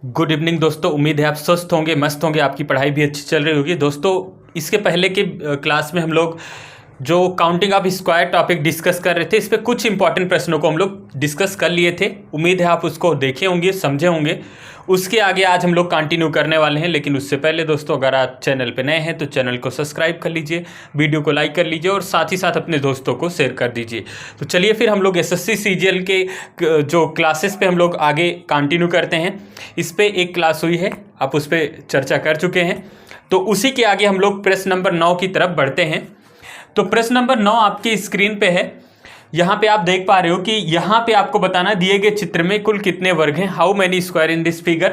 Good evening दोस्तों। उम्मीद है आप स्वस्थ होंगे, मस्त होंगे, आपकी पढ़ाई भी अच्छी चल रही होगी। दोस्तों इसके पहले के क्लास में हम लोग जो counting of square topic discuss कर रहे थे, इस पे कुछ इंपॉर्टेंट प्रश्नों को हम लोग डिस्कस कर लिए थे। उम्मीद है आप उसको देखे होंगे, समझे होंगे। उसके आगे आज हम लोग कंटिन्यू करने वाले हैं, लेकिन उससे पहले दोस्तों अगर आप चैनल पे नए हैं तो चैनल को सब्सक्राइब कर लीजिए, वीडियो को लाइक कर लीजिए और साथ ही साथ अपने दोस्तों को शेयर कर दीजिए। तो चलिए फिर हम लोग एसएससी सीजीएल के जो क्लासेस पे हम लोग आगे कंटिन्यू करते हैं। इस पर एक क्लास हुई है, आप उस पर चर्चा कर चुके हैं, तो उसी के आगे हम लोग प्रश्न नंबर 9 की तरफ बढ़ते हैं। तो प्रश्न नंबर 9 आपकी स्क्रीन पे है। यहाँ पे आप देख पा रहे हो कि यहाँ पे आपको बताना दिए गए चित्र में कुल कितने वर्ग हैं, how many square in this figure.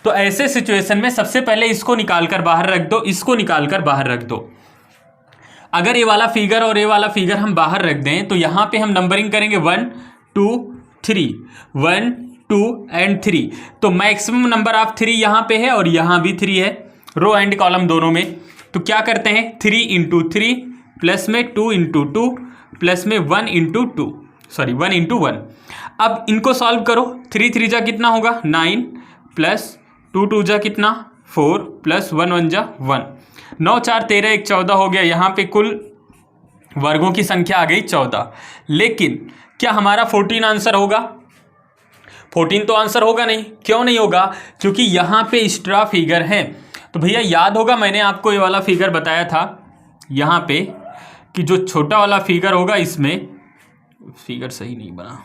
तो ऐसे सिचुएशन में सबसे पहले इसको निकाल कर बाहर रख दो, इसको निकाल कर बाहर रख दो। अगर ये वाला फिगर और ये वाला फिगर हम बाहर रख दें तो यहाँ पे हम नंबरिंग करेंगे 1 2 3, 1 2 एंड 3। तो मैक्सिमम नंबर ऑफ 3 यहाँ पे है और यहाँ भी 3 है, रो एंड कॉलम दोनों में। तो क्या करते हैं, 3 इंटू 3 प्लस में 2 इंटू 2 प्लस में 1 इंटू 2, सॉरी 1 इंटू 1। अब इनको सॉल्व करो। 3 3 जा कितना होगा 9 प्लस 2 2 जा कितना 4 प्लस 1 1 जा 1। 9 4 13 1 14 हो गया। यहाँ पे कुल वर्गों की संख्या आ गई 14। लेकिन क्या हमारा 14 आंसर होगा? 14 तो आंसर होगा नहीं। क्यों नहीं होगा? क्योंकि यहाँ पे एक्स्ट्रा फिगर है। तो भैया याद होगा मैंने आपको ये वाला फिगर बताया था यहाँ पे कि जो छोटा वाला फिगर होगा, इसमें फिगर सही नहीं बना,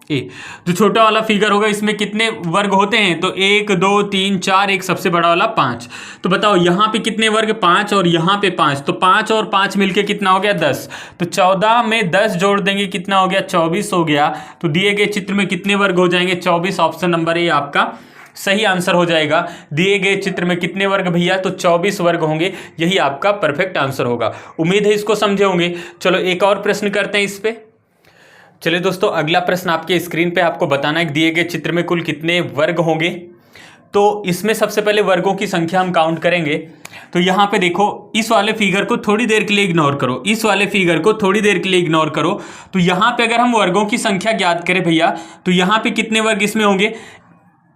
जो छोटा वाला फिगर होगा इसमें कितने वर्ग होते हैं? तो 1 2 3 4, एक सबसे बड़ा वाला 5। तो बताओ यहाँ पे कितने वर्ग? 5 और यहाँ पे 5। तो 5 और 5 मिलके कितना हो गया 10। तो 14 में 10 जोड़ देंगे, कितना हो गया 24 हो गया। तो दिए गए चित्र में कितने वर्ग हो जाएंगे? 24। ऑप्शन नंबर ए आपका सही आंसर हो जाएगा। दिए गए चित्र में कितने वर्ग भैया? तो 24 वर्ग होंगे। यही आपका परफेक्ट आंसर होगा। उम्मीद है इसको समझे होंगे। चलो एक और प्रश्न करते हैं इस पे। चलिए दोस्तों अगला प्रश्न आपके स्क्रीन पे आपको बताना है दिए गए चित्र में कुल कितने वर्ग होंगे। तो इसमें सबसे पहले वर्गों की संख्या हम काउंट करेंगे। तो यहाँ पे देखो, इस वाले फिगर को थोड़ी देर के लिए इग्नोर करो, इस वाले फिगर को थोड़ी देर के लिए इग्नोर करो। तो यहाँ पे अगर हम वर्गों की संख्या ज्ञात करें भैया, तो यहाँ पे कितने वर्ग इसमें होंगे?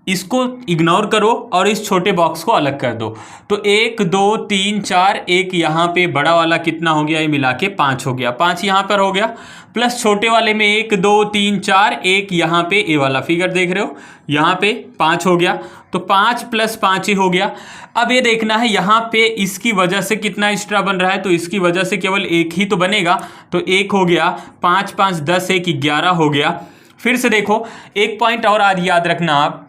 इसको इग्नोर करो और इस छोटे बॉक्स को अलग कर दो। तो 1 2 3 4, एक यहाँ पे बड़ा वाला कितना हो गया? ये मिला के 5 हो गया। 5 यहाँ पर हो गया, प्लस छोटे वाले में 1 2 3 4, एक यहाँ पे ये वाला फिगर देख रहे हो, यहाँ पे 5 हो गया। तो 5 प्लस 5 ही हो गया। अब ये देखना है यहाँ पे इसकी वजह से कितना एक्स्ट्रा बन रहा है। तो इसकी वजह से केवल एक ही तो बनेगा। तो 1 हो गया, 5 5 10, 1 11 हो गया। फिर से देखो, एक पॉइंट और आज याद रखना आप,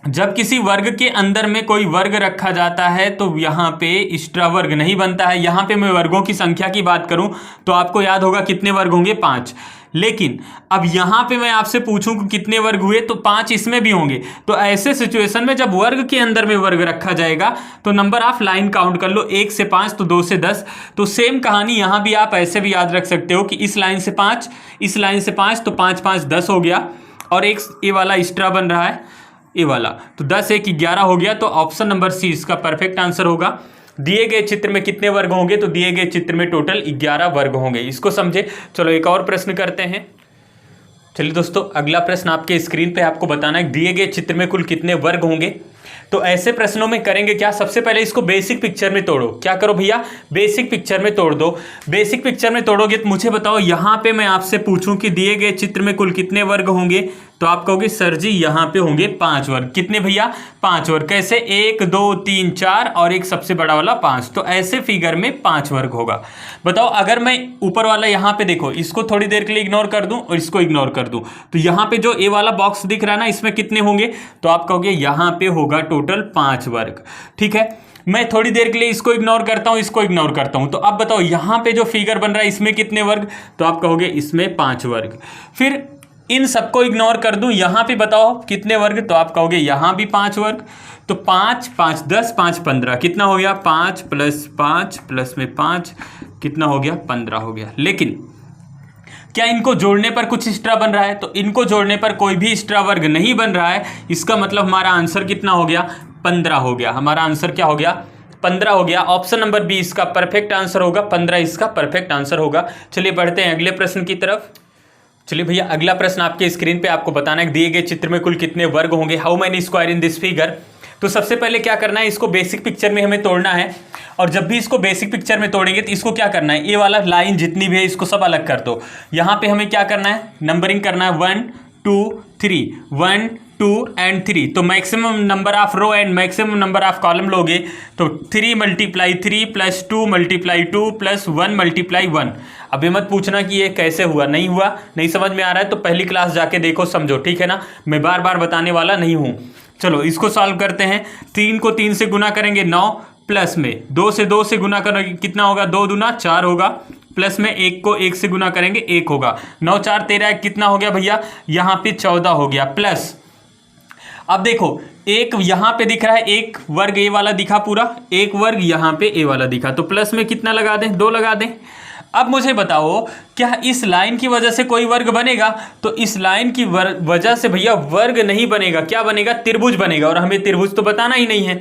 जब किसी वर्ग के अंदर में कोई वर्ग रखा जाता है तो यहाँ पे एक्स्ट्रा वर्ग नहीं बनता है। यहाँ पे मैं वर्गों की संख्या की बात करूँ तो आपको याद होगा कितने वर्ग होंगे? 5। लेकिन अब यहाँ पे मैं आपसे पूछूं कि कितने वर्ग हुए, तो 5 इसमें भी होंगे। तो ऐसे सिचुएशन में जब वर्ग के अंदर में वर्ग रखा जाएगा तो नंबर ऑफ लाइन काउंट कर लो, 1 से 5 तो 2 से 10। तो सेम कहानी यहाँ भी आप ऐसे भी याद रख सकते हो कि इस लाइन से 5, इस लाइन से 5, तो 5 5 10 हो गया। और एक ये वाला एक्स्ट्रा बन रहा है, ये वाला, तो 10 1 11 हो गया। तो ऑप्शन नंबर सी इसका परफेक्ट आंसर होगा। दिए गए चित्र में कितने वर्ग होंगे? तो दिए गए चित्र में टोटल 11 वर्ग होंगे। इसको समझे। चलो एक और प्रश्न करते हैं। चलिए दोस्तों अगला प्रश्न आपके स्क्रीन पे आपको बताना है दिए गए चित्र में कुल कितने वर्ग होंगे। तो ऐसे प्रश्नों में करेंगे क्या, सबसे पहले इसको बेसिक पिक्चर में तोड़ो। क्या करो भैया? बेसिक पिक्चर में तोड़ दो। बेसिक पिक्चर में तोड़ोगे तो मुझे बताओ, यहाँ पे मैं आपसे पूछूं कि दिए गए चित्र में कुल कितने वर्ग होंगे, तो आप कहोगे सर जी यहाँ पे होंगे 5 वर्ग। कितने भैया? 5 वर्ग। कैसे? 1 2 3 4 और एक सबसे बड़ा वाला 5। तो ऐसे फिगर में 5 वर्ग होगा। बताओ अगर मैं ऊपर वाला यहाँ पे देखो, इसको थोड़ी देर के लिए इग्नोर कर दूं और इसको इग्नोर कर दूं, तो यहाँ पे जो ए वाला बॉक्स दिख रहा है ना, इसमें कितने होंगे? तो आप कहोगे यहाँ पे होगा टोटल 5 वर्ग। ठीक है, मैं थोड़ी देर के लिए इसको इग्नोर करता हूं, इसको इग्नोर करता हूं। तो अब बताओ यहाँ पे जो फिगर बन रहा है इसमें कितने वर्ग? तो आप कहोगे इसमें 5 वर्ग। फिर इन सबको इग्नोर कर दूं, यहाँ पे बताओ कितने वर्ग? तो आप कहोगे यहाँ भी 5 वर्ग। तो 5 5 10, 5 15, कितना हो गया? 5 प्लस 5 प्लस में 5, कितना हो गया? 15 हो गया। लेकिन क्या इनको जोड़ने पर कुछ एक्स्ट्रा बन रहा है? तो इनको जोड़ने पर कोई भी एक्स्ट्रा वर्ग नहीं बन रहा है। इसका मतलब हमारा आंसर कितना हो गया? 15 हो गया। हमारा आंसर क्या हो गया? 15 हो गया। ऑप्शन नंबर बी इसका परफेक्ट आंसर होगा। 15 इसका परफेक्ट आंसर होगा। चलिए बढ़ते हैं अगले प्रश्न की तरफ। चलिए भैया, अगला प्रश्न आपके स्क्रीन पे आपको बताना है दिए गए चित्र में कुल कितने वर्ग होंगे, how many square in this figure. तो सबसे पहले क्या करना है, इसको बेसिक पिक्चर में हमें तोड़ना है। और जब भी इसको बेसिक पिक्चर में तोड़ेंगे तो इसको क्या करना है, ये वाला लाइन जितनी भी है इसको सब अलग कर दो। यहाँ पे हमें क्या करना है, नंबरिंग करना है 1 2 3, 1 2 एंड 3। तो maximum number of row and maximum number of column लोगे तो 3 × 3 प्लस 2 × 2 प्लस 1 × 1। अभी मत पूछना कि ये कैसे हुआ, नहीं हुआ, नहीं समझ में आ रहा है तो पहली क्लास जाके देखो, समझो, ठीक है ना। मैं बार बार बताने वाला नहीं हूँ। चलो इसको सॉल्व करते हैं। 3 को 3 से गुना करेंगे 9, प्लस में 2 से 2 से गुना करेंगे कितना होगा, 2 दूना 4 होगा, प्लस में 1 को 1 से गुना करेंगे 1 होगा। 9 4 13 कितना हो गया भैया, यहाँ पे 14 हो गया। प्लस अब देखो एक यहाँ पे दिख रहा है, एक वर्ग ए वाला दिखा पूरा, एक वर्ग यहाँ पे ए वाला दिखा, तो प्लस में कितना लगा दें, 2 लगा दें। अब मुझे बताओ क्या इस लाइन की वजह से कोई वर्ग बनेगा, तो इस लाइन की वजह से भैया वर्ग नहीं बनेगा, क्या बनेगा, त्रिभुज बनेगा, और हमें त्रिभुज तो बताना ही नहीं है।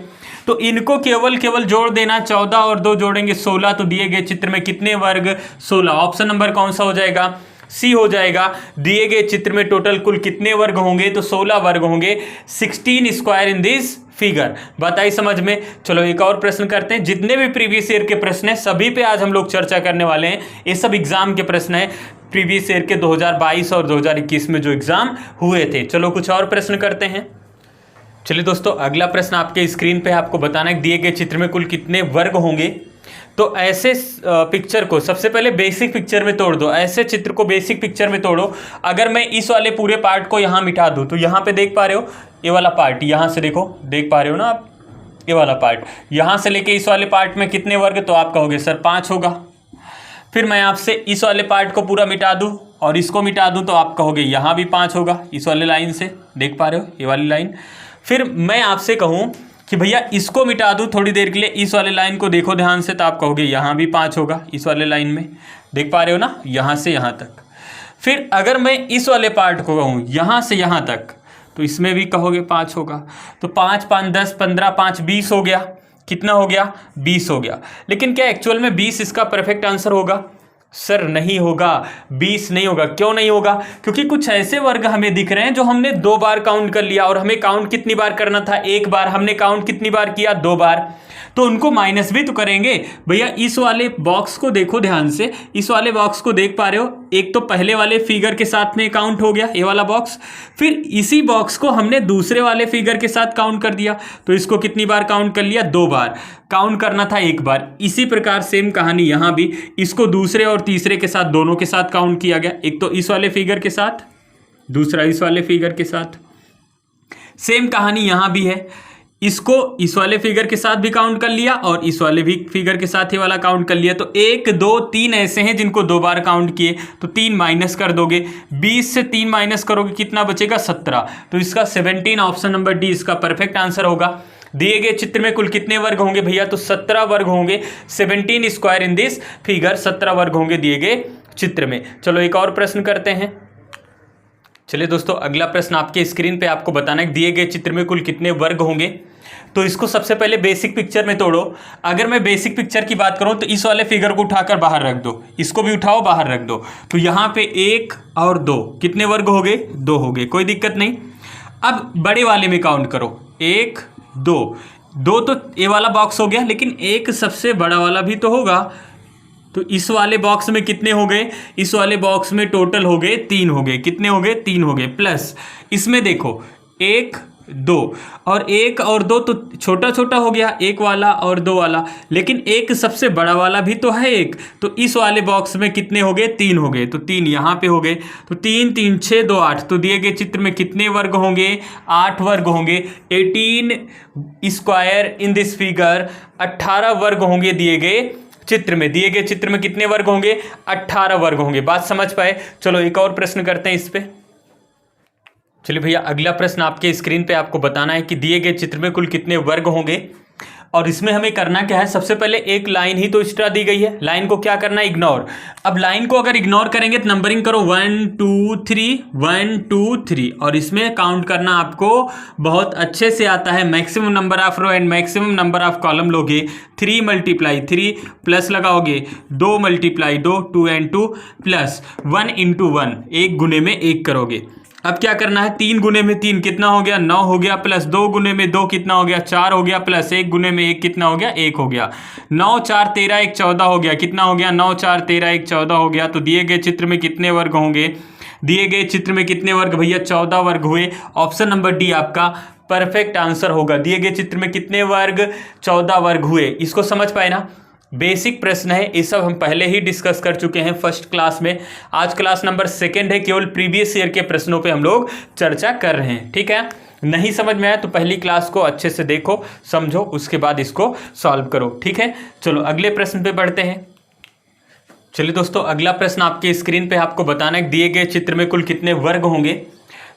तो इनको केवल जोड़ देना, 14 और 2 जोड़ेंगे 16, तो दिए गए चित्र में कितने वर्ग, 16। ऑप्शन नंबर कौन सा हो जाएगा, सी हो जाएगा। दिए गए चित्र में टोटल कुल कितने वर्ग होंगे, तो 16 वर्ग होंगे, 16 स्क्वायर इन दिस फिगर। बताइए समझ में। चलो एक और प्रश्न करते हैं। जितने भी प्रीवियस ईयर के प्रश्न हैं सभी पे आज हम लोग चर्चा करने वाले हैं। ये सब एग्जाम के प्रश्न है, प्रीवियस ईयर के 2022 और 2021 में जो एग्जाम हुए थे। चलो कुछ और प्रश्न करते हैं। चलिए दोस्तों, अगला प्रश्न आपके स्क्रीन पे आपको बताना है दिए गए चित्र में कुल कितने वर्ग होंगे। तो ऐसे पिक्चर को सबसे पहले बेसिक पिक्चर में तोड़ दो, ऐसे चित्र को बेसिक पिक्चर में तोड़ो। अगर मैं इस वाले पूरे पार्ट को यहाँ मिटा दूँ तो यहाँ पे देख पा रहे हो ये वाला पार्ट, यहाँ से देखो, देख पा रहे हो ना आप, ये वाला पार्ट यहाँ से लेके इस वाले पार्ट में कितने वर्ग, तो आप कहोगे सर 5 होगा। फिर मैं आपसे इस वाले पार्ट को पूरा मिटा दूँ और इसको मिटा दूँ तो आप कहोगे यहाँ भी 5 होगा, इस वाले लाइन से देख पा रहे हो ये वाली लाइन। फिर मैं आपसे कहूँ कि भैया इसको मिटा दूँ थोड़ी देर के लिए, इस वाले लाइन को देखो ध्यान से, तो आप कहोगे यहाँ भी 5 होगा, इस वाले लाइन में देख पा रहे हो ना, यहाँ से यहाँ तक। फिर अगर मैं इस वाले पार्ट को कहूँ यहाँ से यहाँ तक तो इसमें भी कहोगे 5 होगा। तो 5 5 10 15 5 20 हो गया। कितना हो गया, 20 हो गया। लेकिन क्या एक्चुअल में 20 इसका परफेक्ट आंसर होगा, सर नहीं होगा, 20 नहीं होगा। क्यों नहीं होगा, क्योंकि कुछ ऐसे वर्ग हमें दिख रहे हैं जो हमने 2 बार काउंट कर लिया, और हमें काउंट कितनी बार करना था, 1 बार। हमने काउंट कितनी बार किया, 2 बार। तो उनको माइनस भी तो करेंगे भैया। इस वाले बॉक्स को देखो ध्यान से, इस वाले बॉक्स को देख पा रहे हो, एक तो पहले वाले फिगर के साथ में काउंट हो गया ये वाला बॉक्स, फिर इसी बॉक्स को हमने दूसरे वाले फिगर के साथ काउंट कर दिया, तो इसको कितनी बार काउंट कर लिया, 2 बार। काउंट करना था 1 बार। इसी प्रकार सेम कहानी यहाँ भी, इसको दूसरे और तीसरे के साथ, दोनों के साथ काउंट किया गया, एक तो इस वाले फिगर के साथ, दूसरा इस वाले फिगर के साथ। सेम कहानी यहाँ भी है, इसको इस वाले फिगर के साथ भी काउंट कर लिया और इस वाले भी फिगर के साथ ही वाला काउंट कर लिया। तो 1 2 3 ऐसे हैं जिनको 2 बार काउंट किए, तो 3 माइनस कर दोगे, 20 से 3 माइनस करोगे कितना बचेगा, 17। तो इसका 17 ऑप्शन नंबर डी इसका परफेक्ट आंसर होगा। दिए गए चित्र में कुल कितने वर्ग होंगे भैया, तो 17 वर्ग होंगे। 17 स्क्वायर इन दिस फिगर, 17 वर्ग होंगे दिए गए चित्र में। चलो एक और प्रश्न करते हैं। चलिए दोस्तों, अगला प्रश्न आपके स्क्रीन पे आपको बताना है दिए गए चित्र में कुल कितने वर्ग होंगे। तो इसको सबसे पहले बेसिक पिक्चर में तोड़ो। अगर मैं बेसिक पिक्चर की बात करूं तो इस वाले फिगर को उठाकर बाहर रख दो, इसको भी उठाओ बाहर रख दो, तो यहाँ पे 1 और 2 कितने वर्ग हो गए, 2 हो गए, कोई दिक्कत नहीं। अब बड़े वाले में काउंट करो, 1 2 तो ये वाला बॉक्स हो गया, लेकिन एक सबसे बड़ा वाला भी तो होगा। तो इस वाले बॉक्स में कितने हो गए, इस वाले बॉक्स में टोटल हो गए 3 हो गए। कितने हो गए, 3 हो गए। प्लस इसमें देखो 1 2 और 1 और 2 तो छोटा छोटा हो गया, 1 वाला और 2 वाला, लेकिन एक सबसे बड़ा वाला भी तो है 1। तो इस वाले बॉक्स में कितने हो गए, 3 हो गए। तो 3 यहाँ पे हो गए, तो 3 3 6 2 8। तो दिए गए चित्र में कितने वर्ग होंगे, 8 वर्ग होंगे। 18 स्क्वायर इन दिस फिगर, 18 वर्ग होंगे दिए गए चित्र में। दिए गए चित्र में कितने वर्ग होंगे, 18 वर्ग होंगे। बात समझ पाए। चलो एक और प्रश्न करते हैं इस पे। चलिए भैया, अगला प्रश्न आपके स्क्रीन पे आपको बताना है कि दिए गए चित्र में कुल कितने वर्ग होंगे। और इसमें हमें करना क्या है, सबसे पहले एक लाइन ही तो एक्स्ट्रा दी गई है, लाइन को क्या करना है, इग्नोर। अब लाइन को अगर इग्नोर करेंगे तो नंबरिंग करो 1 2 3 1 2 3, और इसमें काउंट करना आपको बहुत अच्छे से आता है। Maximum number of row and maximum number of column लोगे, 3 × 3 प्लस लगाओगे 2 × 2 2 and 2 प्लस 1 × 1 1 गुने में 1 करोगे। अब क्या करना है, 3 गुने में 3 कितना हो गया, 9 हो गया, प्लस 2 गुने में 2 कितना हो गया, 4 हो गया, प्लस 1 गुने में 1 कितना हो गया, 1 हो गया। 9 4 13 1 14 हो गया, कितना हो गया, 9 4 13 1 14 हो गया। तो दिए गए चित्र में कितने वर्ग होंगे, दिए गए चित्र में कितने वर्ग भैया, 14 वर्ग हुए। ऑप्शन नंबर डी आपका परफेक्ट आंसर होगा। दिए गए चित्र में कितने वर्ग, 14 वर्ग हुए। इसको समझ पाए ना, बेसिक प्रश्न है, ये सब हम पहले ही डिस्कस कर चुके हैं फर्स्ट क्लास में। आज क्लास नंबर 2 है, केवल प्रीवियस ईयर के प्रश्नों पे हम लोग चर्चा कर रहे हैं। ठीक है, नहीं समझ में आया तो पहली क्लास को अच्छे से देखो, समझो, उसके बाद इसको सॉल्व करो। ठीक है, चलो अगले प्रश्न पे बढ़ते हैं। चलिए दोस्तों, अगला प्रश्न आपके स्क्रीन पे आपको बताना है, दिए गए चित्र में कुल कितने वर्ग होंगे।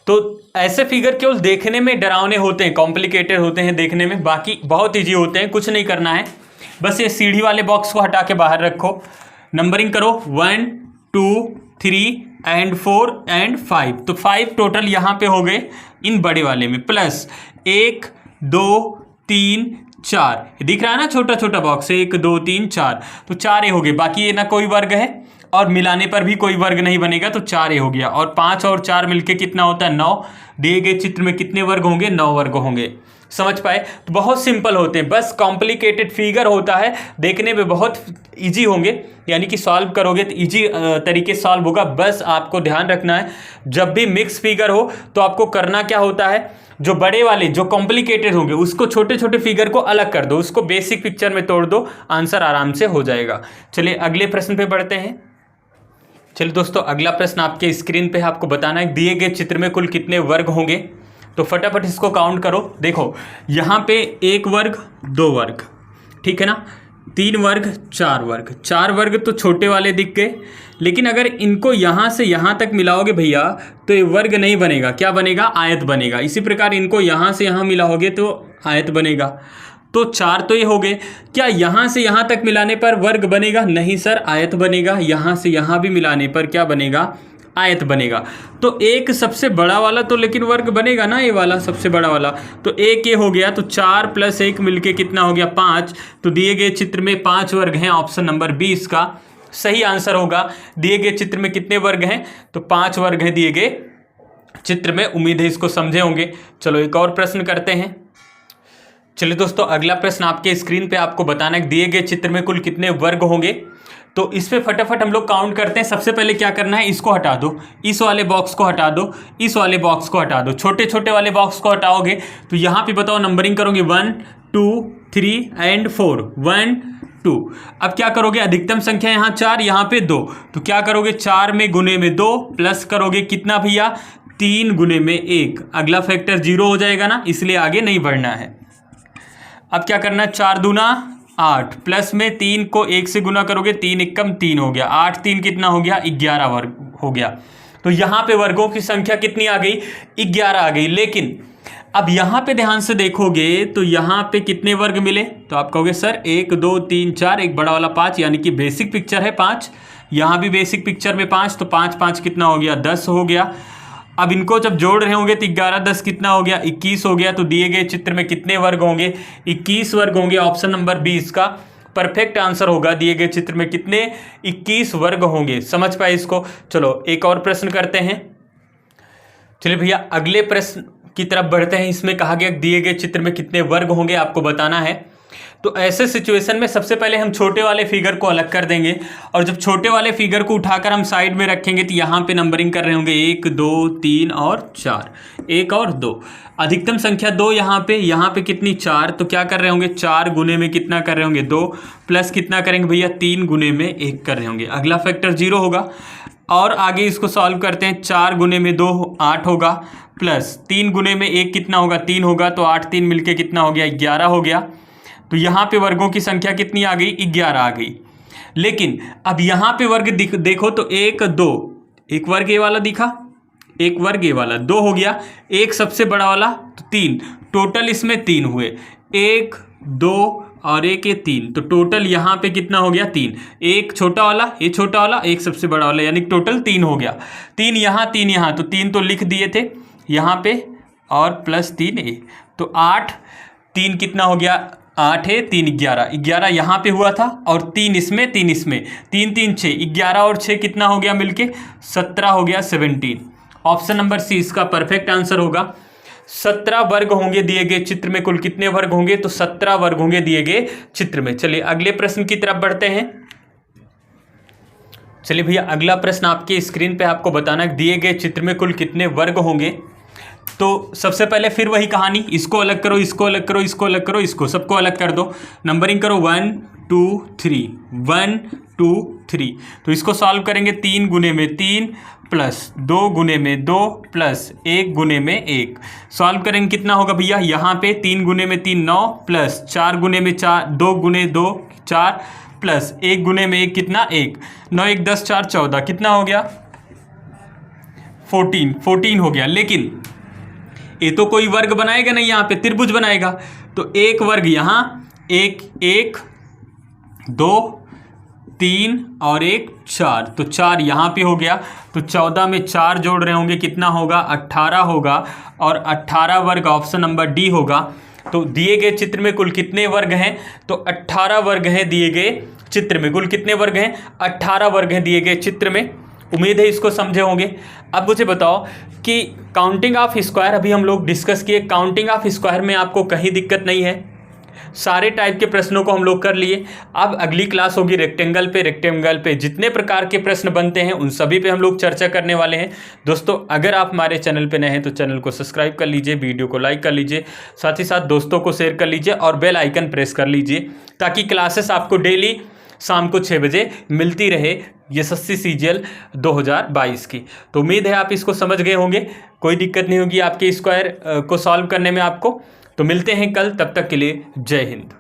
तो ऐसे फिगर केवल देखने में डरावने होते हैं, कॉम्प्लिकेटेड होते हैं देखने में, बाकी बहुत ईजी होते हैं। कुछ नहीं करना है, बस ये सीढ़ी वाले बॉक्स को हटा के बाहर रखो, नंबरिंग करो 1 2 3 and 4 and 5। तो 5 टोटल यहाँ पे हो गए इन बड़े वाले में, प्लस 1 2 3 4, दिख रहा है ना छोटा छोटा बॉक्स, 1 2 3 4, तो 4 हो गए। बाकी ये ना कोई वर्ग है और मिलाने पर भी कोई वर्ग नहीं बनेगा, तो 4 हो गया। और 5 और 4 मिलके कितना होता है, 9। दिए गए चित्र में कितने वर्ग होंगे, 9 वर्ग होंगे। समझ पाए, तो बहुत सिंपल होते हैं, बस कॉम्प्लिकेटेड फिगर होता है, देखने में बहुत इजी होंगे, यानी कि सॉल्व करोगे तो इजी तरीके सॉल्व होगा। बस आपको ध्यान रखना है, जब भी मिक्स फिगर हो तो आपको करना क्या होता है, जो बड़े वाले जो कॉम्प्लिकेटेड होंगे उसको छोटे छोटे फिगर को अलग कर दो, उसको बेसिक पिक्चर में तोड़ दो, आंसर आराम से हो जाएगा। चलिए अगले प्रश्न पे बढ़ते हैं। चलिए दोस्तों, अगला प्रश्न आपके स्क्रीन पे आपको बताना है, दिए गए चित्र में कुल कितने वर्ग होंगे। तो फटाफट इसको काउंट करो। देखो यहाँ पे 1 वर्ग 2 वर्ग, ठीक है ना, 3 वर्ग 4 वर्ग, 4 वर्ग तो छोटे वाले दिख गए, लेकिन अगर इनको यहाँ से यहाँ तक मिलाओगे भैया तो ये वर्ग नहीं बनेगा, क्या बनेगा, आयत बनेगा। इसी प्रकार इनको यहाँ से यहाँ मिलाओगे तो आयत बनेगा। तो 4 तो ये हो गए, क्या यहाँ से यहाँ तक मिलाने पर वर्ग बनेगा, नहीं सर, आयत बनेगा। यहाँ से यहाँ भी मिलाने पर क्या बनेगा, आयत बनेगा। तो एक सबसे बड़ा वाला तो लेकिन वर्ग बनेगा ना, ये वाला सबसे बड़ा वाला, तो एक ये हो गया। तो 4 + 1 मिलके कितना हो गया, 5। तो दिए गए चित्र में 5 वर्ग हैं, ऑप्शन नंबर 20 का सही आंसर होगा। दिए गए चित्र में कितने वर्ग हैं, तो 5 वर्ग हैं दिए गए चित्र में। उम्मीद है इसको समझे होंगे। चलो एक और प्रश्न करते हैं। चलिए दोस्तों, अगला प्रश्न आपके स्क्रीन पे आपको बताना है, दिए गए चित्र में कुल कितने वर्ग होंगे। तो इस पे फटाफट हम लोग काउंट करते हैं। सबसे पहले क्या करना है, इसको हटा दो, इस वाले बॉक्स को हटा दो, इस वाले बॉक्स को हटा दो, छोटे छोटे वाले बॉक्स को हटाओगे तो यहाँ पे बताओ नंबरिंग करोगे 1 2 3 and 4 1 2। अब क्या करोगे, अधिकतम संख्या यहाँ 4, यहाँ पे 2, तो क्या करोगे, 4 में गुने में 2 प्लस करोगे कितना भैया, 3 गुने में 1। अगला फैक्टर 0 हो जाएगा ना, इसलिए आगे नहीं बढ़ना है। अब क्या करना है, 4 दूना 8 प्लस में 3 को 1 से गुना करोगे, 3 एकम 3 हो गया, 8 3 कितना हो गया, 11 वर्ग हो गया। तो यहाँ पे वर्गों की संख्या कितनी आ गई, 11 आ गई। लेकिन अब यहाँ पे ध्यान से देखोगे तो यहाँ पे कितने वर्ग मिले, तो आप कहोगे सर 1 2 3 4, एक बड़ा वाला 5, यानी कि बेसिक पिक्चर है 5, यहाँ भी बेसिक पिक्चर में 5, तो 5 5 कितना हो गया, 10 हो गया। अब इनको जब जोड़ रहे होंगे तो 11 10 कितना हो गया, 21 हो गया। तो दिए गए चित्र में कितने वर्ग होंगे, 21 वर्ग होंगे। ऑप्शन नंबर 20 का परफेक्ट आंसर होगा। दिए गए चित्र में कितने, 21 वर्ग होंगे। समझ पाए इसको। चलो एक और प्रश्न करते हैं। चलिए भैया अगले प्रश्न की तरफ बढ़ते हैं। इसमें कहा गया दिए गए चित्र में कितने वर्ग होंगे आपको बताना है। तो ऐसे सिचुएशन में सबसे पहले हम छोटे वाले फिगर को अलग कर देंगे, और जब छोटे वाले फिगर को उठाकर हम साइड में रखेंगे तो यहाँ पे नंबरिंग कर रहे होंगे 1 2 3 और 4, 1 और 2, अधिकतम संख्या 2 यहाँ पे कितनी 4, तो क्या कर रहे होंगे 4 गुने में कितना कर रहे होंगे 2, प्लस कितना करेंगे भैया 3 गुने में 1 कर रहे होंगे। अगला फैक्टर 0 होगा। और आगे इसको सॉल्व करते हैं, 4 गुने में 2 8 होगा, प्लस 3 गुने में 1 कितना होगा 3 होगा, तो 8 3 मिलके कितना हो गया 11 हो गया। तो यहाँ पे वर्गों की संख्या कितनी आ गई 11 आ गई। लेकिन अब यहाँ पे वर्ग देखो तो 1 2, एक वर्ग ये वाला दिखा, एक वर्ग ये वाला 2 हो गया, एक सबसे बड़ा वाला तो 3, टोटल इसमें 3 हुए, 1 2 और 1 ये 3, तो टोटल यहाँ पे कितना हो गया 3। एक छोटा वाला, ये छोटा वाला, एक सबसे बड़ा वाला, यानी टोटल 3 हो गया। 3 यहाँ 3 यहाँ, तो 3 तो लिख दिए थे यहाँ पे, और प्लस 3 ये, तो 8। 3 कितना हो गया 8 है, 3 11, 11 यहाँ पे हुआ था, और 3 इसमें 3 इसमें, 3 3 6, 11 और 6 कितना हो गया मिलके 17 हो गया 17। ऑप्शन नंबर सी इसका परफेक्ट आंसर होगा। 17 वर्ग होंगे दिए गए चित्र में, कुल कितने वर्ग होंगे, तो 17 वर्ग होंगे दिए गए चित्र में। चलिए अगले प्रश्न की तरफ बढ़ते हैं। चलिए भैया अगला प्रश्न आपके स्क्रीन पे आपको बताना है दिए गए चित्र में कुल कितने वर्ग होंगे। तो सबसे पहले फिर वही कहानी, इसको अलग करो, इसको अलग करो, इसको अलग करो, इसको सबको अलग कर दो, नंबरिंग करो 1 2 3 1 2 3। तो इसको सॉल्व करेंगे 3 गुने में 3 प्लस 2 गुने में 2 प्लस 1 गुने में 1। सॉल्व करेंगे कितना होगा भैया, यहाँ पे 3 गुने में 3 9 प्लस 4 गुने में 4, 2 गुने 2 4 प्लस 1 गुने में 1 कितना 1, 9 1 10 4 14, कितना हो गया 14 हो गया। लेकिन ये तो कोई वर्ग बनाएगा नहीं, यहाँ पे त्रिभुज बनाएगा, तो एक वर्ग यहाँ, एक 1 2 3 और 1 4, तो 4 यहाँ पे हो गया, तो 14 में 4 जोड़ रहे होंगे कितना होगा 18 होगा, और 18 वर्ग ऑप्शन नंबर डी होगा। तो दिए गए चित्र में कुल कितने वर्ग हैं, तो 18 वर्ग हैं दिए गए चित्र में। कुल कितने वर्ग हैं 18 वर्ग हैं दिए गए चित्र में। उम्मीद है इसको समझे होंगे। अब मुझे बताओ कि काउंटिंग ऑफ स्क्वायर अभी हम लोग डिस्कस किए, काउंटिंग ऑफ स्क्वायर में आपको कहीं दिक्कत नहीं है, सारे टाइप के प्रश्नों को हम लोग कर लिए। अब अगली क्लास होगी रेक्टेंगल पे। रेक्टेंगल पे जितने प्रकार के प्रश्न बनते हैं उन सभी पे हम लोग चर्चा करने वाले हैं। दोस्तों अगर आप हमारे चैनल पे नए हैं तो चैनल को सब्सक्राइब कर लीजिए, वीडियो को लाइक कर लीजिए, साथ ही साथ दोस्तों को शेयर कर लीजिए और बेल आइकन प्रेस कर लीजिए, ताकि क्लासेस आपको डेली शाम को 6 बजे मिलती रहे एसएससी सीजीएल 2022 की। तो उम्मीद है आप इसको समझ गए होंगे, कोई दिक्कत नहीं होगी आपके स्क्वायर को सॉल्व करने में आपको। तो मिलते हैं कल, तब तक के लिए जय हिंद।